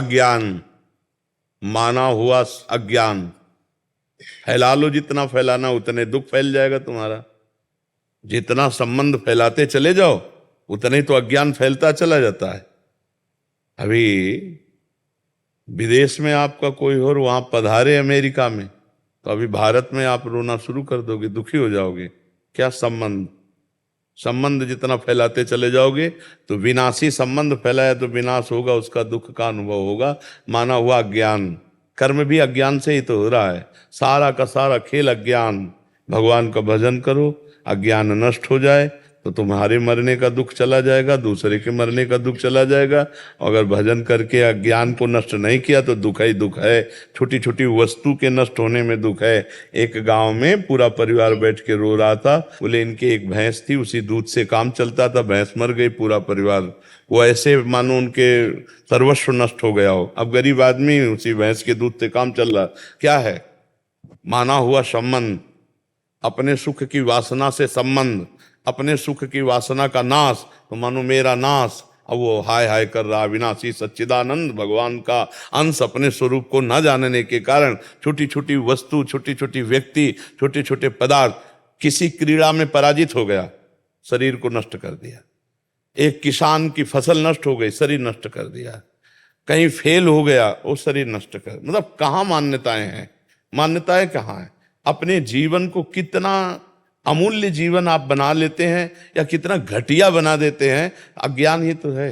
ज्ञान, माना हुआ अज्ञान। फैला लो, जितना फैलाना उतने दुख फैल जाएगा तुम्हारा। जितना संबंध फैलाते चले जाओ उतने ही तो अज्ञान फैलता चला जाता है। अभी विदेश में आपका कोई और वहां पधारे अमेरिका में, तो अभी भारत में आप रोना शुरू कर दोगे, दुखी हो जाओगे। क्या संबंध, संबंध जितना फैलाते चले जाओगे तो विनाशी संबंध फैलाया तो विनाश होगा, उसका दुख का अनुभव होगा। माना हुआ अज्ञान, कर्म भी अज्ञान से ही तो हो रहा है। सारा का सारा खेल अज्ञान। भगवान का भजन करो, अज्ञान नष्ट हो जाए तो तुम्हारे मरने का दुख चला जाएगा, दूसरे के मरने का दुख चला जाएगा। अगर भजन करके अज्ञान को नष्ट नहीं किया तो दुख ही दुख है। छोटी छोटी वस्तु के नष्ट होने में दुख है। एक गांव में पूरा परिवार बैठ के रो रहा था। बोले इनके एक भैंस थी, उसी दूध से काम चलता था, भैंस मर गई, पूरा परिवार वो ऐसे मानो उनके सर्वस्व नष्ट हो गया हो। अब गरीब आदमी उसी भैंस के दूध से काम चल रहा। क्या है? माना हुआ संबंध, अपने सुख की वासना से संबंध, अपने सुख की वासना का नाश, तो मानो मेरा नाश। अब वो हाय हाय कर रहा। विनाशी सच्चिदानंद भगवान का अंश अपने स्वरूप को न जानने के कारण छोटी छोटी वस्तु, छोटी छोटी व्यक्ति, छोटे छोटे पदार्थ, किसी क्रीड़ा में पराजित हो गया, शरीर को नष्ट कर दिया। एक किसान की फसल नष्ट हो गई, शरीर नष्ट कर दिया। कहीं फेल हो गया, वो शरीर नष्ट कर। मतलब कहाँ मान्यताएं हैं? मान्यताएं कहाँ है? अपने जीवन को कितना अमूल्य जीवन आप बना लेते हैं या कितना घटिया बना देते हैं, अज्ञान ही तो है।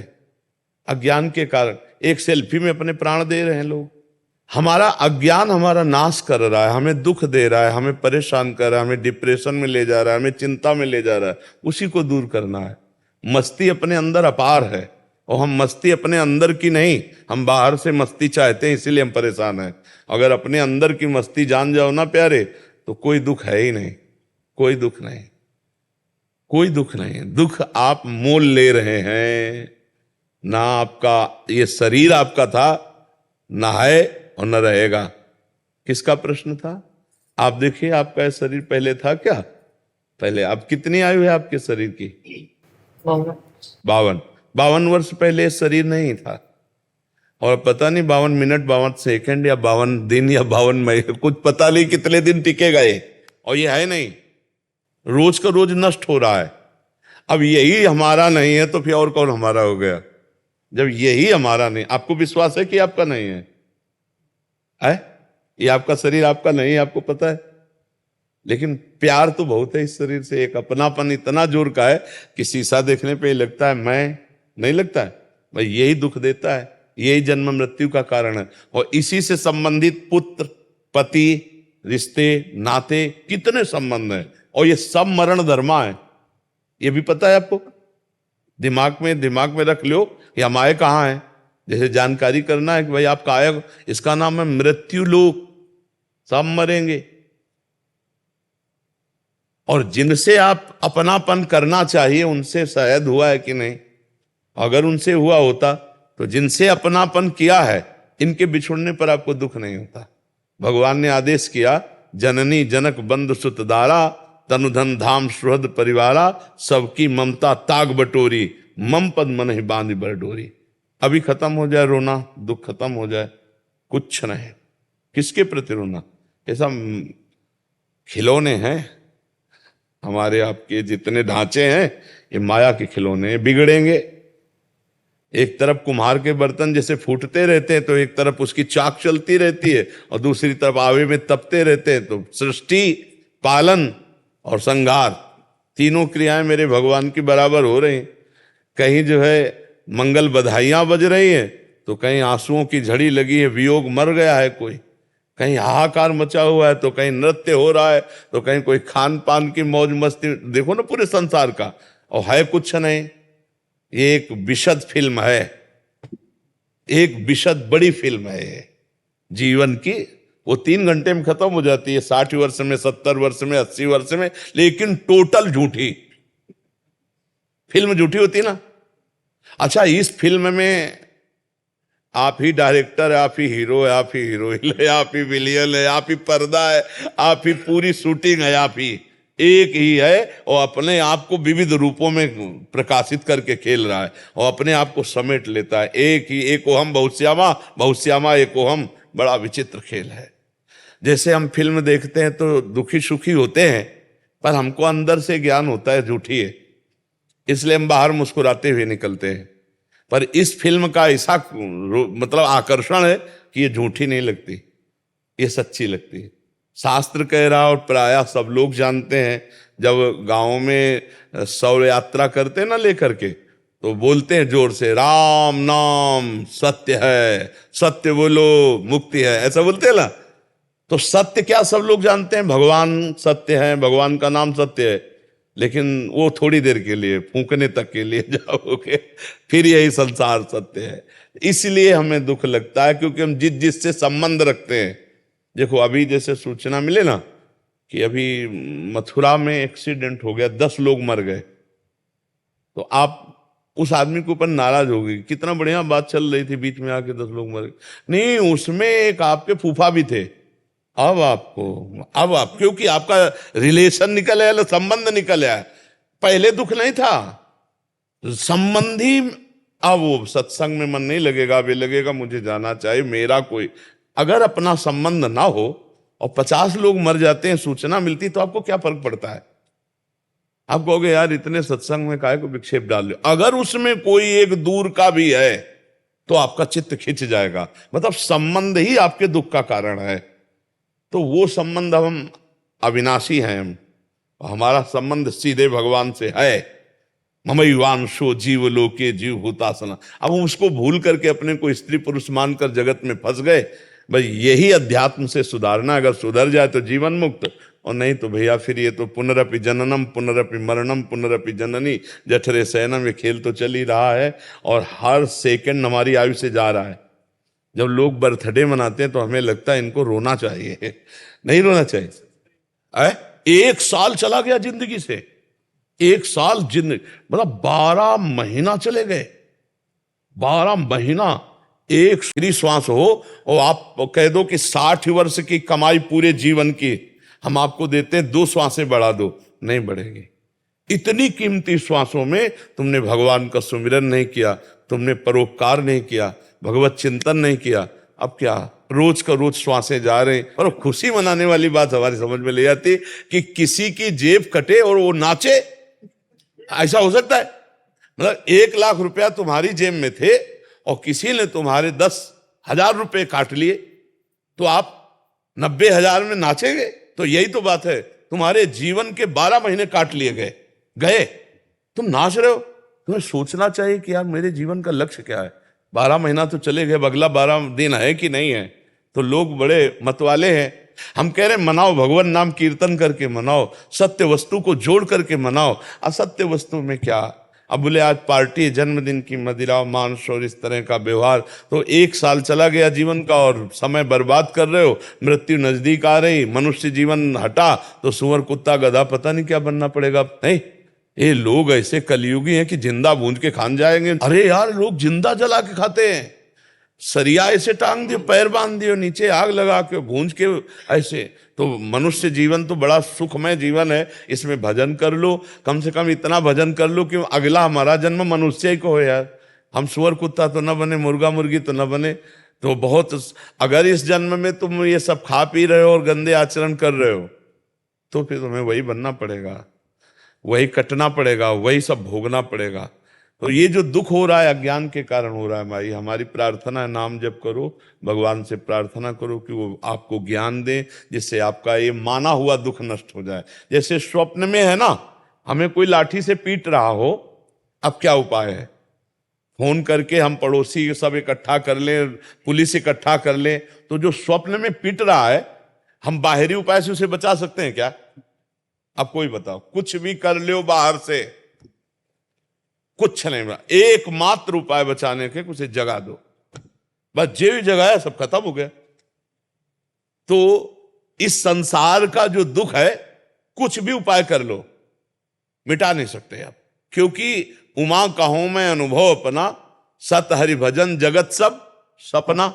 अज्ञान के कारण एक सेल्फी में अपने प्राण दे रहे हैं लोग। हमारा अज्ञान हमारा नाश कर रहा है, हमें दुख दे रहा है, हमें परेशान कर रहा है, हमें डिप्रेशन में ले जा रहा है, हमें चिंता में ले जा रहा है। उसी को दूर करना है। मस्ती अपने अंदर अपार है, और हम मस्ती अपने अंदर की नहीं, हम बाहर से मस्ती चाहते हैं, इसीलिए हम परेशान हैं। अगर अपने अंदर की मस्ती जान जाओ ना प्यारे, तो कोई दुख है ही नहीं, कोई दुख नहीं, कोई दुख नहीं। दुख आप मोल ले रहे हैं ना। आपका ये शरीर आपका था, ना है और न रहेगा। किसका प्रश्न था? आप देखिए, आपका ये शरीर पहले था क्या? पहले आप कितनी आयु है आपके शरीर की? 52। 52 वर्ष पहले ये शरीर नहीं था। और पता नहीं 52 मिनट, 52 सेकंड या 52 दिन या 52 महीने, कुछ पता नहीं कितने दिन टिकेगा ये। और ये है नहीं, रोज का रोज नष्ट हो रहा है। अब यही हमारा नहीं है तो फिर और कौन हमारा हो गया? जब यही हमारा नहीं, आपको विश्वास है कि आपका नहीं है? ये आपका शरीर आपका नहीं है, आपको पता है। लेकिन प्यार तो बहुत है इस शरीर से। एक अपनापन इतना जोर का है कि शीशा देखने पे लगता है मैं, नहीं लगता है भाई। यही दुख देता है, यही जन्म मृत्यु का कारण है। और इसी से संबंधित पुत्र, पति, रिश्ते, नाते, कितने संबंध हैं। और ये सब मरण धर्मा है, ये भी पता है आपको। दिमाग में रख लो, ये हम आए कहाँ हैं। जैसे जानकारी करना है कि भाई आपका आए, इसका नाम है मृत्यु लोक। सब मरेंगे। और जिनसे आप अपनापन करना चाहिए उनसे शायद हुआ है कि नहीं? अगर उनसे हुआ होता तो जिनसे अपनापन किया है, इनके बिछुड़ने पर आपको दुख नहीं होता। भगवान ने आदेश किया, जननी जनक बंधु सुत दारा, तनुधन धाम सुहृद परिवारा, सबकी ममता ताग बटोरी, मम पद मन ही बांध बर डोरी। अभी खत्म हो जाए रोना, दुख खत्म हो जाए, कुछ नहीं। किसके प्रति रोना? ऐसा खिलौने हैं हमारे आपके, जितने ढांचे हैं ये माया के खिलौने, बिगड़ेंगे। एक तरफ कुम्हार के बर्तन जैसे फूटते रहते हैं तो एक तरफ उसकी चाक चलती रहती है, और दूसरी तरफ आवे में तपते रहते हैं। तो सृष्टि, पालन और संहार, तीनों क्रियाएं मेरे भगवान की बराबर हो रही। कहीं जो है मंगल बधाइयां बज रही हैं, तो कहीं आंसुओं की झड़ी लगी है, वियोग मर गया है कोई, कहीं हाहाकार मचा हुआ है, तो कहीं नृत्य हो रहा है, तो कहीं कोई खान पान की मौज मस्ती। देखो ना पूरे संसार का, और है कुछ नहीं। ये एक विशद फिल्म है, एक विशद बड़ी फिल्म है ये जीवन की। वो 3 घंटे में खत्म हो जाती है, 60 वर्ष में, 70 वर्ष में, 80 वर्ष में, लेकिन टोटल झूठी फिल्म। झूठी होती ना। अच्छा, इस फिल्म में आप ही डायरेक्टर है, आप ही हीरो है, आप ही हीरोइन है, आप ही विलियन है, आप ही पर्दा है, आप ही पूरी शूटिंग है, आप ही। एक ही है और अपने आप को विविध रूपों में प्रकाशित करके खेल रहा है और अपने आप को समेट लेता है। एक ही, एको हम बहुश्यामा, बहुश्यामा एको हम। बड़ा विचित्र खेल है। जैसे हम फिल्म देखते हैं तो दुखी सुखी होते हैं, पर हमको अंदर से ज्ञान होता है झूठी है, इसलिए हम बाहर मुस्कुराते हुए निकलते हैं। पर इस फिल्म का ऐसा मतलब आकर्षण है कि ये झूठी नहीं लगती, ये सच्ची लगती है। शास्त्र कह रहा और प्रायः सब लोग जानते हैं, जब गांवों में शव यात्रा करते ना लेकर के, तो बोलते हैं जोर से, राम नाम सत्य है, सत्य बोलो मुक्ति है, ऐसा बोलते हैं ना। तो सत्य क्या सब लोग जानते हैं, भगवान सत्य है, भगवान का नाम सत्य है, लेकिन वो थोड़ी देर के लिए, फूंकने तक के लिए जाओगे, फिर यही संसार सत्य है। इसलिए हमें दुख लगता है, क्योंकि हम जिससे संबंध रखते हैं। देखो अभी जैसे सूचना मिले ना कि अभी मथुरा में एक्सीडेंट हो गया, 10 लोग मर गए, तो आप उस आदमी के ऊपर नाराज हो गई, कितना बढ़िया बात चल रही थी, बीच में आके 10 लोग मर गए। नहीं, उसमें एक आपके फूफा भी थे। अब आप क्योंकि आपका रिलेशन निकल आया, संबंध निकल आया, पहले दुख नहीं था संबंधी। अब वो सत्संग में मन नहीं लगेगा, वे लगेगा मुझे जाना चाहिए, मेरा कोई, अगर अपना संबंध ना हो और 50 लोग मर जाते हैं, सूचना मिलती, तो आपको क्या फर्क पड़ता है? आप कहोगे यार इतने सत्संग में काहे को विक्षेप डाल लो। अगर उसमें कोई एक दूर का भी है तो आपका चित्त खिंच जाएगा, मतलब संबंध ही आपके दुख का कारण है। तो वो संबंध, हम अविनाशी हैं, हमारा संबंध सीधे भगवान से है। ममैवांशो जीव लोके जीव भूतासना। अब उसको भूल करके अपने को स्त्री पुरुष मानकर जगत में फंस गए। भाई यही अध्यात्म से सुधारना, अगर सुधर जाए तो जीवन मुक्त, और नहीं तो भैया फिर ये तो पुनरपि जननम पुनरपि मरणम पुनरपि जननी जठरे शयनम, ये खेल तो चल ही रहा है और हर सेकंड हमारी आयु से जा रहा है। जब लोग बर्थडे मनाते हैं तो हमें लगता है इनको रोना चाहिए, नहीं रोना चाहिए। 1 साल चला गया जिंदगी से, 1 साल जिंदगी, मतलब 12 महीना चले गए, 12 महीना एक फ्री श्वास हो, और आप कह दो कि 60 वर्ष की कमाई पूरे जीवन की हम आपको देते हैं, 2 श्वासें बढ़ा दो, नहीं बढ़ेगी। इतनी कीमती श्वासों में तुमने भगवान का सुमिरन नहीं किया, तुमने परोपकार नहीं किया, भगवत चिंतन नहीं किया। अब क्या रोज का रोज श्वासें जा रहे हैं। और खुशी मनाने वाली बात हमारी समझ में ले आती कि किसी की जेब कटे और वो नाचे, ऐसा हो सकता है? मतलब 1 लाख रुपया तुम्हारी जेब में थे और किसी ने तुम्हारे 10,000 रुपए काट लिए, तो आप 90,000 में नाचेंगे? तो यही तो बात है, तुम्हारे जीवन के 12 महीने काट लिए गए, तुम नाच रहे हो। तुम्हें सोचना चाहिए कि यार मेरे जीवन का लक्ष्य क्या है। 12 महीना तो चले गए, अगला 12 दिन है कि नहीं है। तो लोग बड़े मतवाले हैं। हम कह रहे मनाओ, भगवान नाम कीर्तन करके मनाओ, सत्य वस्तु को जोड़ करके मनाओ। असत्य वस्तु में क्या? अब बोले आज पार्टी, जन्मदिन की मदिरा मांस और इस तरह का व्यवहार, तो 1 साल चला गया जीवन का और समय बर्बाद कर रहे हो। मृत्यु नजदीक आ रही, मनुष्य जीवन हटा तो सुअर कुत्ता गधा पता नहीं क्या बनना पड़ेगा। नहीं, ये लोग ऐसे कलयुगी हैं कि जिंदा भूंज के खान जाएंगे। अरे यार लोग जिंदा जला के खाते हैं, सरिया ऐसे टांग दियो, पैर बांध दियो, नीचे आग लगा के भूंज के ऐसे। तो मनुष्य जीवन तो बड़ा सुखमय जीवन है, इसमें भजन कर लो, कम से कम इतना भजन कर लो कि अगला हमारा जन्म मनुष्य ही को हो यार। हम सुअर कुत्ता तो न बने, मुर्गा मुर्गी तो न बने। तो बहुत, अगर इस जन्म में तुम ये सब खा पी रहे हो और गंदे आचरण कर रहे हो, तो फिर तुम्हें वही बनना पड़ेगा, वही कटना पड़ेगा, वही सब भोगना पड़ेगा। तो ये जो दुख हो रहा है अज्ञान के कारण हो रहा है। भाई हमारी प्रार्थना है, नाम जप करो, भगवान से प्रार्थना करो कि वो आपको ज्ञान दे, जिससे आपका ये माना हुआ दुख नष्ट हो जाए। जैसे स्वप्न में है ना, हमें कोई लाठी से पीट रहा हो, अब क्या उपाय है? फोन करके हम पड़ोसी सब इकट्ठा कर लें, पुलिस इकट्ठा कर लें। तो जो स्वप्न में पीट रहा है, हम बाहरी उपाय से उसे बचा सकते हैं क्या? अब कोई बताओ, कुछ भी कर लो बाहर से, कुछ नहीं बना। एकमात्र उपाय बचाने के, उसे जगा दो, बस जे भी जगाया सब खत्म हो गया। तो इस संसार का जो दुख है, कुछ भी उपाय कर लो मिटा नहीं सकते आप, क्योंकि उमा कहूं मैं अनुभव अपना, सत हरि भजन जगत सब सपना।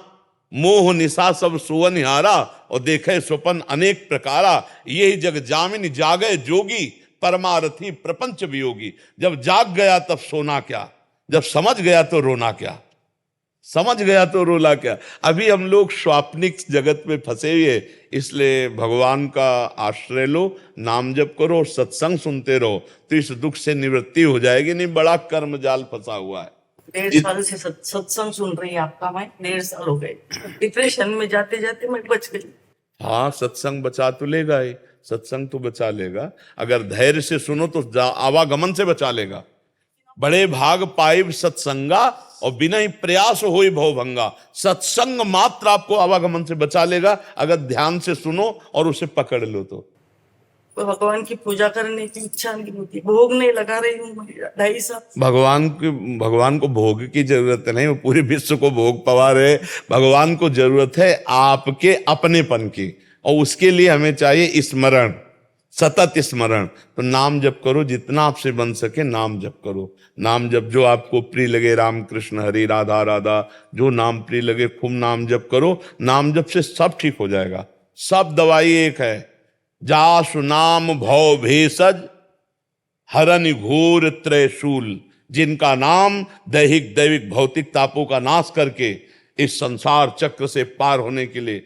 मोह निशा सब सुवनिहारा, और देखे स्वपन अनेक प्रकारा, यही जग जामिन जागे जोगी, परमारथी प्रपंच वियोगी। जब जाग गया तब सोना क्या, जब समझ गया तो रोना क्या, समझ गया तो रोला क्या। अभी हम लोग स्वाप्निक जगत में फंसे हुए, इसलिए भगवान का आश्रय लो, नाम जप करो, सत्संग सुनते रहो, तो इस दुख से निवृत्ति हो जाएगी। नहीं बड़ा कर्म जाल फंसा हुआ है। 1.5 साल से सत्संग सुन रही है आपका, मैं 1.5 साल हो गए डिप्रेशन में जाते जाते मैं बच गई। हाँ, सत्संग बचा तो लेगा ही, सत्संग तो बचा लेगा। अगर धैर्य से सुनो तो आवागमन से बचा लेगा। बड़े भाग पाइब सत्संगा, और बिना ही प्रयास होई भवभंगा। सत्संग मात्र आपको आवागमन से बचा लेगा, अगर ध्यान से सुनो और उसे पकड़ लो तो। भगवान की पूजा करने की इच्छा नहीं होती, भोग नहीं लगा रही हूँ 2.5 साल। भगवान को भोग की जरूरत नहीं, वो पूरे विश्व को भोग पवा रहे। भगवान को जरूरत है आपके अपनेपन की, और उसके लिए हमें चाहिए स्मरण, सतत स्मरण। तो नाम जप करो, जितना आपसे बन सके नाम जप करो। नाम जप जो आपको प्रिय लगे, राम कृष्ण हरि राधा राधा, जो नाम प्रिय लगे खूब नाम जप करो। नाम जप से सब ठीक हो जाएगा, सब दवाई एक है। जासु नाम भव भेषज, हरन घोर त्रयशूल। जिनका नाम दैहिक दैविक भौतिक तापों का नाश करके इस संसार चक्र से पार होने के लिए